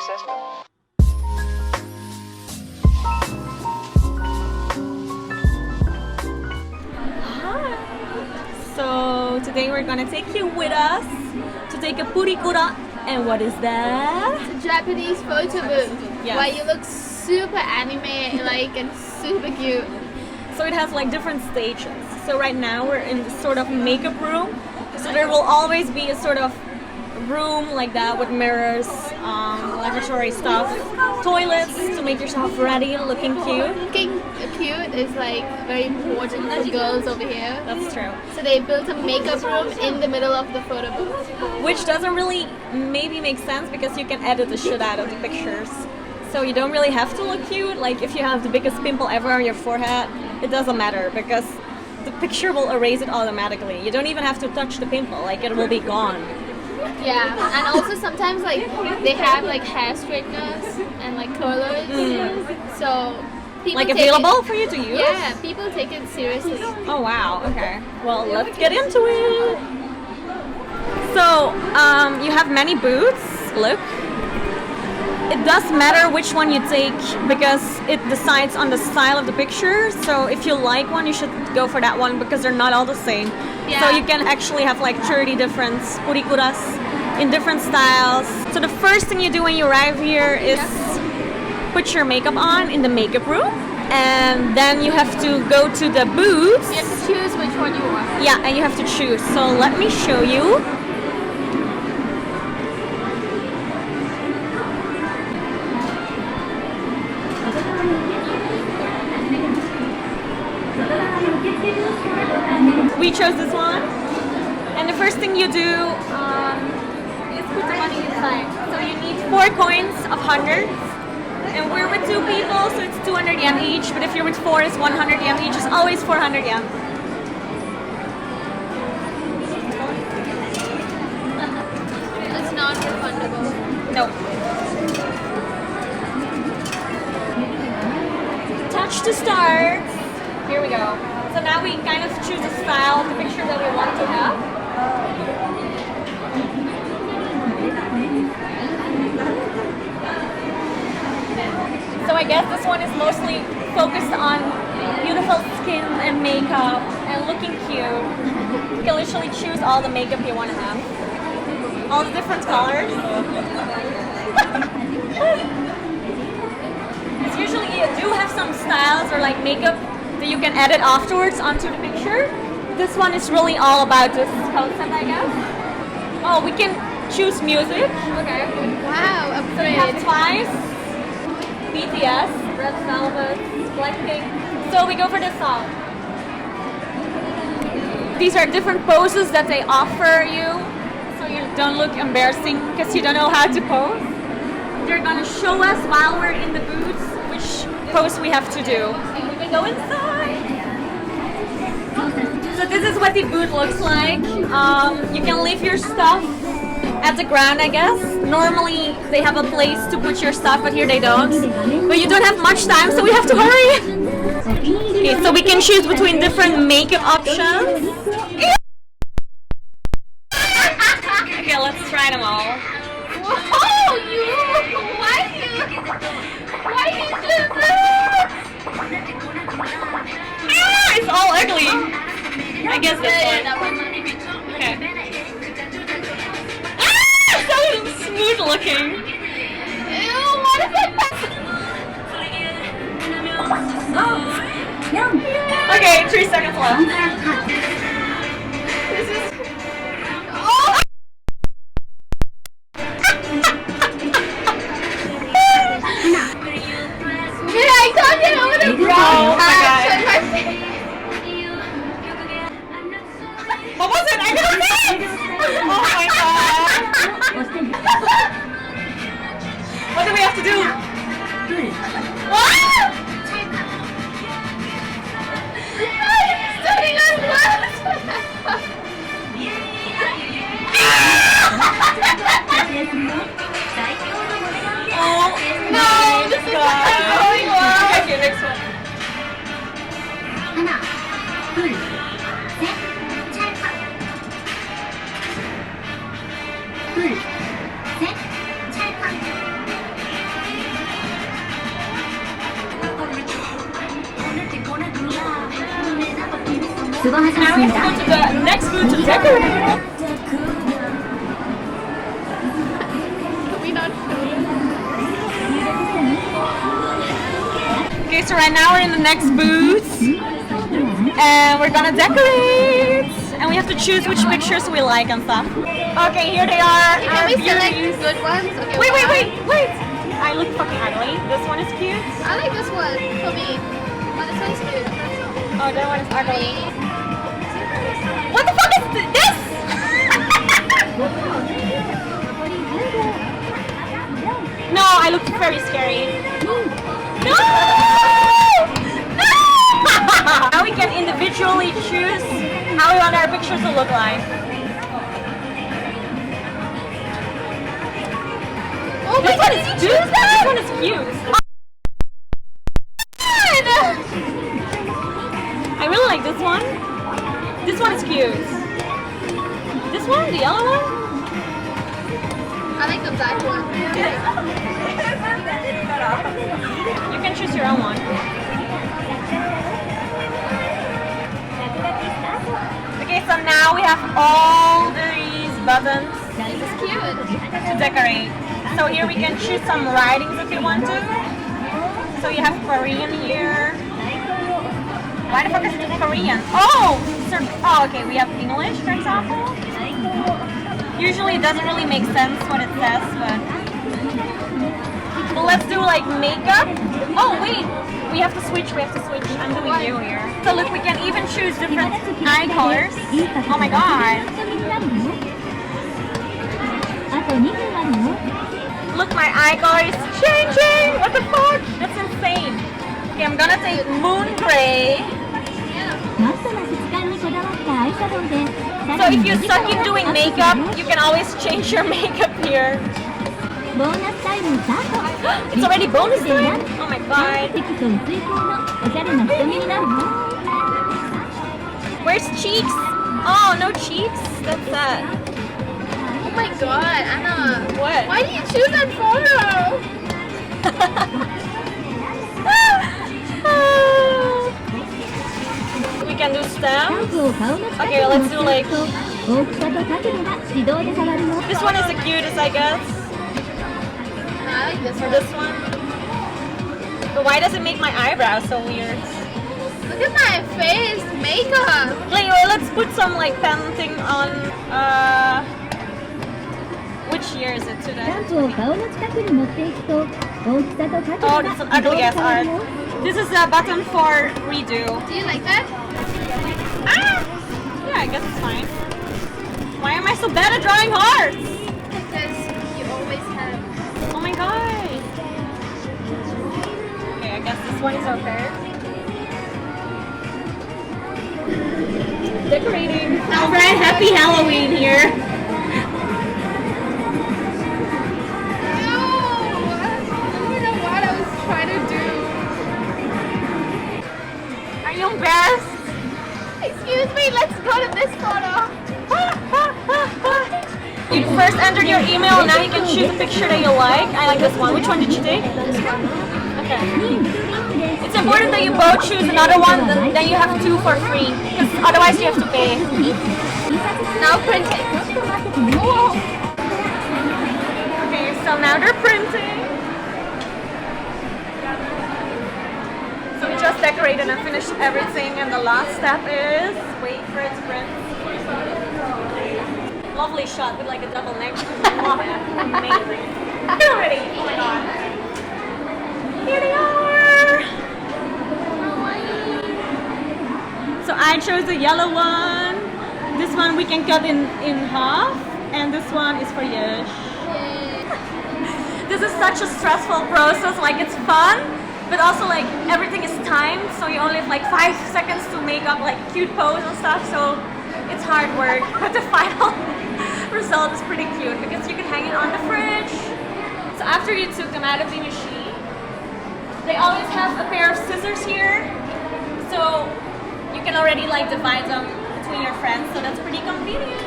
proces doen. So today we're gonna take you with us to take a Purikura. And what is that? It's a Japanese photo booth Yes. where you look super anime like and super cute. So it has like different stages. So right now we're in this sort of makeup room. So there will always be a sort of room like that with mirrors, laboratory stuff, toilets to make yourself ready, looking cute. Looking cute is like very important for girls over here. That's true. So they built a makeup room in the middle of the photo booth. Which doesn't really maybe make sense because you can edit the shit out of the pictures. So you don't really have to look cute. Like if you have the biggest pimple ever on your forehead, it doesn't matter because the picture will erase it automatically. You don't even have to touch the pimple, like it will be gone. Yeah, and also sometimes like they have like hair straighteners and like curlers. So people Like take available it, for you to use? Yeah, people take it seriously. Oh wow, okay. Well, let's get into it. So, you have many booths, look. It does matter which one you take because it decides on the style of the picture. So if you like one, you should go for that one because they're not all the same. Yeah. So you can actually have like 30 different purikuras in different styles. So the first thing you do when you arrive here is put your makeup on in the makeup room. And then you have to go to the booths. You have to choose which one you want. Yeah, and you have to choose. So let me show you. We chose this one, and the first thing you do is put the money inside. So you need 4 coins of hundreds, and we're with 2 people, so it's 200 yen each. But if you're with 4, it's 100 yen each. It's always 400 yen. It's not refundable. No. Touch to start. Here we go. So now we kind of choose a style of the picture that we want to have. So I guess this one is mostly focused on beautiful skin and makeup and looking cute. You can literally choose all the makeup you want to have. All the different colors. Because usually you do have some styles or like makeup that you can edit afterwards onto the picture. This one is really all about this concept, I guess. Oh, we can choose music. Okay. Wow, So we have upgrade. Twice, BTS, Red Velvet, Blackpink. So we go for this song. These are different poses that they offer you, so you don't look embarrassing because you don't know how to pose. They're gonna show us while we're in the booths which pose we have to do. We can go inside. So this is what the booth looks like. You can leave your stuff at the ground, I guess. Normally they have a place to put your stuff, but here they don't. But you don't have much time, so we have to hurry. Okay, so we can choose between different makeup options. Okay, let's try them all. Whoa, why you do this? Ah, it's all ugly. I guess this one. Okay. Ah, so smooth looking. Ew, what is it? Okay, 3 seconds left. This is. Oh! Yeah, I can't get over the brow Oh my patch God. on my face. What was it? I got it! Oh my god! What do we have to do? What? Sitting on glass. Oh No, this is not going well. Okay, next one. Now we have to go to the next booth to decorate. Okay, so right now we're in the next booth and we're gonna decorate and we have to choose which pictures we like and stuff. Okay, here they are. Can we select good ones? Okay, wait! I look fucking ugly. This one is cute. I like this one for me. Oh, this one's cute. Oh, that one is ugly. What the fuck is this? No, I look very scary. No! Now we can individually choose how we want our pictures to look like. Oh, this one is cute. This one is cute. I really like this one. This one is cute. This one, the yellow one? I like the black one. You can choose your own one. Okay, so now we have all these buttons This is cute. to decorate. So here we can choose some writings if you want to. So you have Korean here. Why the fuck is it Korean? Oh! Oh, okay, we have English, for example. Usually it doesn't really make sense what it says, but let's do like makeup. Oh wait, we have to switch. I'm doing you here. So look, we can even choose different eye colors. Oh my god. Look, my eye color is changing. What the fuck? That's insane. Okay, I'm gonna take moon gray. So if you suck in doing makeup, you can always change your makeup here. It's already bonus time? Oh my god. Where's cheeks? Oh, no cheeks? That's sad. Oh my god, Anna. What? Why did you choose that photo? We can do stamps. Okay, let's do like... This one is the cutest, I guess. No, I like this Or one. this one. But why does it make my eyebrows so weird? Look at my face, makeup. Wait, let's put some like pen thing on. Which year is it today? Oh, that's an ugly ass art. This is a button for redo. Do you like that? Ah! Yeah, I guess it's fine. Why am I so bad at drawing hearts? Because you always have. Oh my god. Okay, I guess this one is okay. Decorating. Alright, happy Halloween here. No! I don't know what I was trying to do. Are you embarrassed? Excuse me, let's go to this photo. You first entered your email and now you can choose a picture that you like. I like this one. Which one did you take? Okay. It's important that you both choose another one, then you have two for free. Because otherwise you have to pay. Now printing. Whoa. Okay, so now they're printing. So we just decorated and finished everything and the last step is wait for it to print. Lovely shot with like a double neck. Amazing. They're ready. Oh my god. Here they are. So I chose the yellow one. This one we can cut in half. And this one is for Yash. This is such a stressful process. Like it's fun, but also like everything is timed. So you only have like 5 seconds to make up like cute pose and stuff. So it's hard work. But the final result is pretty cute because you can hang it on the fridge. So after you took them out of the machine, they always have a pair of scissors here. So you can already like divide them between your friends. So that's pretty convenient.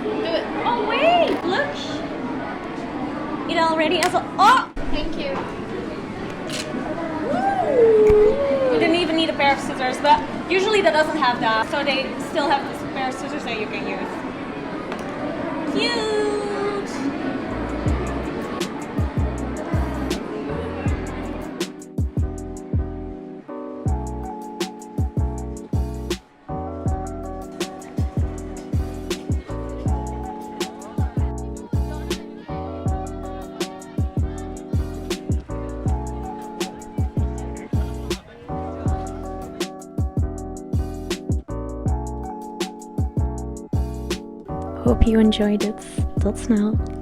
Do it. Oh wait, look. It already has a, oh! Thank you. You didn't even need a pair of scissors, but Usually that doesn't have that, so they still have the spare scissors that you can use. Cute! Hope you enjoyed it. Tot snel.